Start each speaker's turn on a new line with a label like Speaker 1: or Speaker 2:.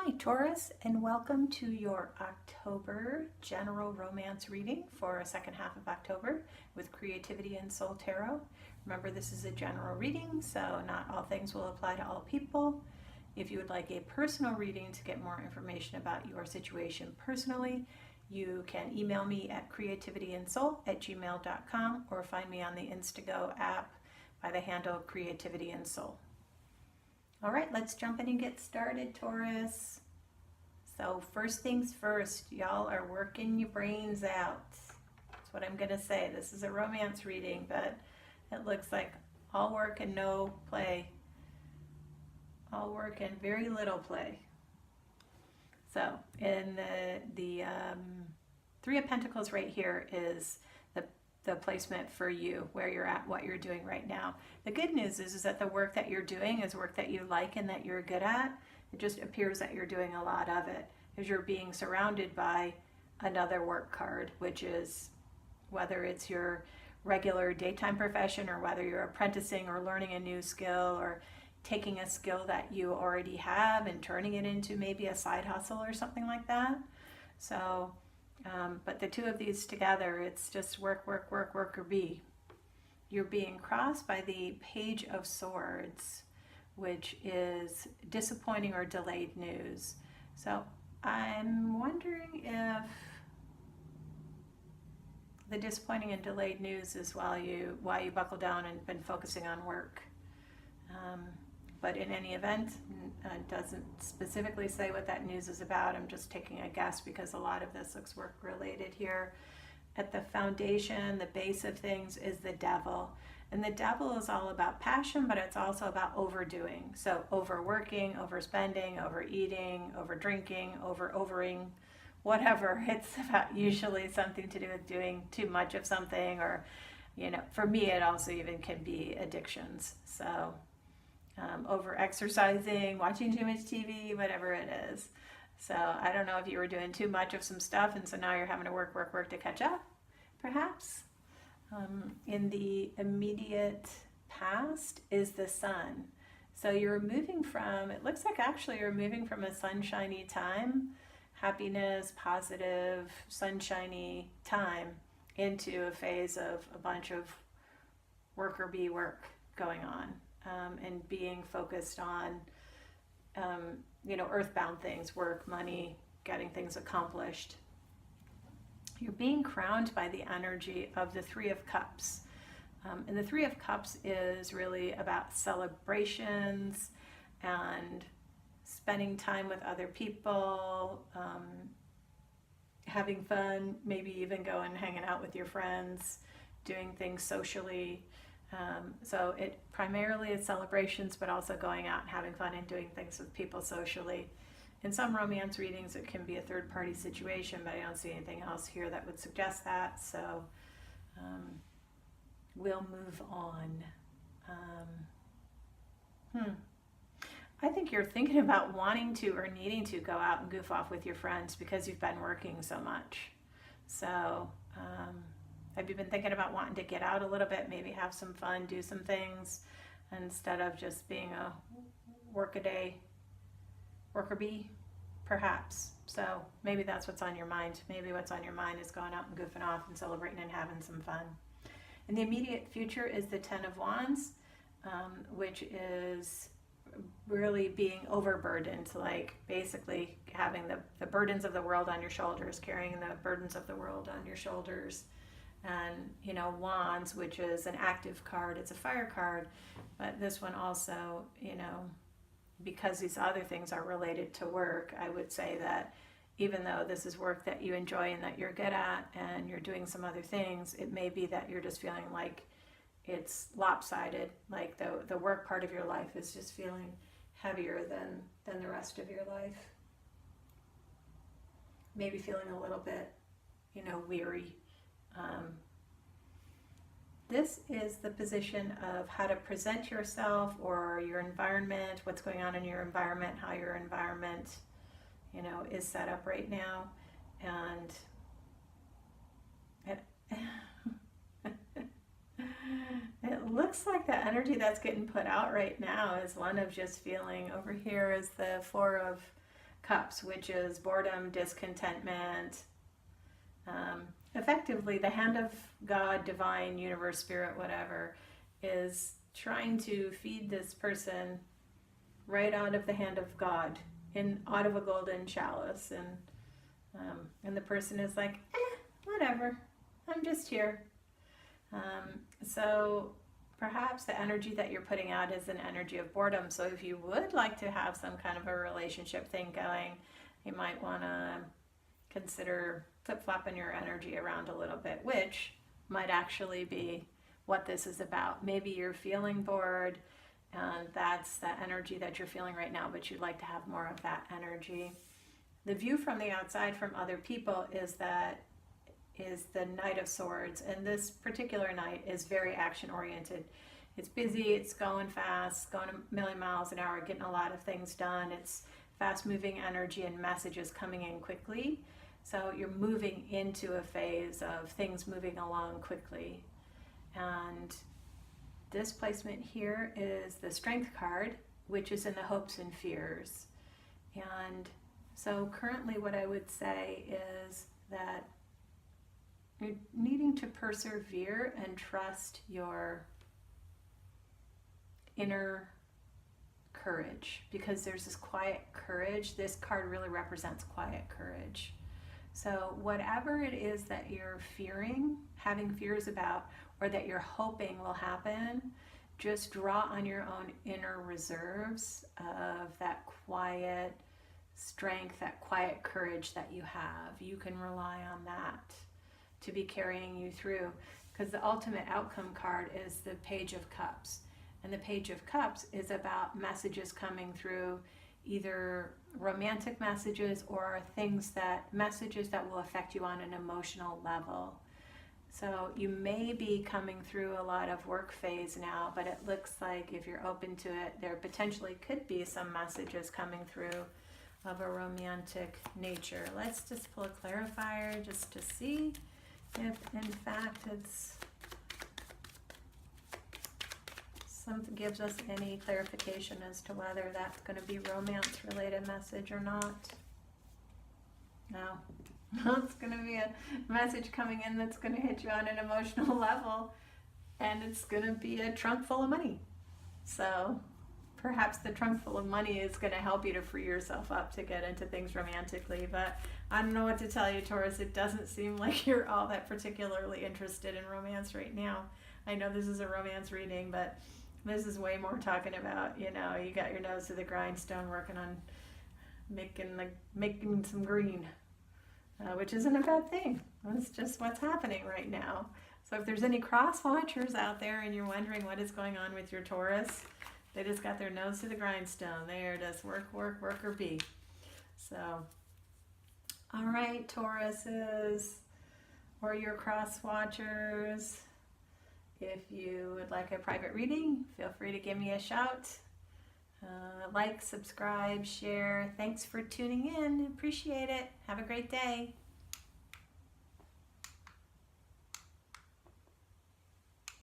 Speaker 1: Hi Taurus, and welcome to your October general romance reading for a second half of October with Creativity and Soul Tarot. Remember, this is a general reading, so not all things will apply to all people. If you would like a personal reading to get more information about your situation personally, you can email me at creativityandsoul@gmail.com or find me on the Instantgo app by the handle Creativity and Soul. All right, let's jump in and get started, Taurus. So first things first, y'all are working your brains out. That's what I'm going to say. This is a romance reading, but it looks like all work and no play. All work and very little play. So in the Three of Pentacles right here is the placement for you, where you're at, what you're doing right now. The good news is that the work that you're doing is work that you like and that you're good at. It just appears that you're doing a lot of it because you're being surrounded by another work card, which is whether it's your regular daytime profession or whether you're apprenticing or learning a new skill or taking a skill that you already have and turning it into maybe a side hustle or something like that. So but the two of these together, it's just work, work, work, work, or be. You're being crossed by the Page of Swords, which is disappointing or delayed news. So I'm wondering if the disappointing and delayed news is why you buckle down and been focusing on work. But in any event, it doesn't specifically say what that news is about. I'm just taking a guess because a lot of this looks work related here. At the foundation, the base of things is the devil. And the devil is all about passion, but it's also about overdoing. So overworking, overspending, overeating, overdrinking, overing, whatever. It's about usually something to do with doing too much of something, or, for me, it also even can be addictions. So over exercising, watching too much TV, whatever it is. So I don't know if you were doing too much of some stuff and so now you're having to work to catch up, perhaps. In the immediate past is the sun. So you're moving from, it looks like actually you're moving from a sunshiny time, happiness, positive, sunshiny time, into a phase of a bunch of work or be work going on. And being focused on, earthbound things, work, money, getting things accomplished. You're being crowned by the energy of the Three of Cups. And the Three of Cups is really about celebrations and spending time with other people, having fun, maybe even going hanging out with your friends, doing things socially. So it primarily is celebrations, but also going out and having fun and doing things with people socially. In some romance readings, it can be a third-party situation, but I don't see anything else here that would suggest that. So we'll move on. I think you're thinking about wanting to or needing to go out and goof off with your friends because you've been working so much. So have you been thinking about wanting to get out a little bit, maybe have some fun, do some things, instead of just being a work-a-day, worker-bee, perhaps? So maybe that's what's on your mind. Maybe what's on your mind is going out and goofing off and celebrating and having some fun. In the immediate future is the Ten of Wands, which is really being overburdened, like basically having the burdens of the world on your shoulders, carrying the burdens of the world on your shoulders. And Wands, which is an active card, it's a fire card, but this one also, because these other things are related to work, I would say that even though this is work that you enjoy and that you're good at and you're doing some other things, it may be that you're just feeling like it's lopsided, like the work part of your life is just feeling heavier than the rest of your life. Maybe feeling a little bit, weary. This is the position of how to present yourself or your environment, what's going on in your environment, how your environment, is set up right now. And it looks like the energy that's getting put out right now is one of just feeling, over here is the Four of Cups, which is boredom, discontentment. Effectively, the hand of God, divine, universe, spirit, whatever, is trying to feed this person right out of the hand of God, out of a golden chalice, and the person is like, whatever, I'm just here. So perhaps the energy that you're putting out is an energy of boredom. So if you would like to have some kind of a relationship thing going, you might want to consider flip-flopping your energy around a little bit, which might actually be what this is about. Maybe you're feeling bored, and that's the energy that you're feeling right now, but you'd like to have more of that energy. The view from the outside from other people is the Knight of Swords, and this particular knight is very action-oriented. It's busy, it's going fast, going a million miles an hour, getting a lot of things done. It's fast-moving energy and messages coming in quickly. So you're moving into a phase of things moving along quickly. And this placement here is the Strength card, which is in the hopes and fears. And so currently what I would say is that you're needing to persevere and trust your inner courage, because there's this quiet courage. This card really represents quiet courage. So whatever it is that you're fearing, having fears about, or that you're hoping will happen, just draw on your own inner reserves of that quiet strength, that quiet courage that you have. You can rely on that to be carrying you through, because the ultimate outcome card is the Page of Cups. And the Page of Cups is about messages coming through, either romantic messages or messages that will affect you on an emotional level. So you may be coming through a lot of work phase now, but it looks like if you're open to it, there potentially could be some messages coming through of a romantic nature. Let's just pull a clarifier just to see if in fact it's gives us any clarification as to whether that's going to be romance related message or not. No. It's going to be a message coming in that's going to hit you on an emotional level, and it's going to be a trunk full of money. So perhaps the trunk full of money is going to help you to free yourself up to get into things romantically, but I don't know what to tell you, Taurus. It doesn't seem like you're all that particularly interested in romance right now. I know this is a romance reading, but this is way more talking about, you got your nose to the grindstone working on making some green, which isn't a bad thing. That's just what's happening right now. So if there's any cross watchers out there and you're wondering what is going on with your Taurus, they just got their nose to the grindstone. They're just work, or be. So, all right, Tauruses, or your cross watchers, if you would like a private reading, feel free to give me a shout. Like, subscribe, share. Thanks for tuning in. Appreciate it. Have a great day.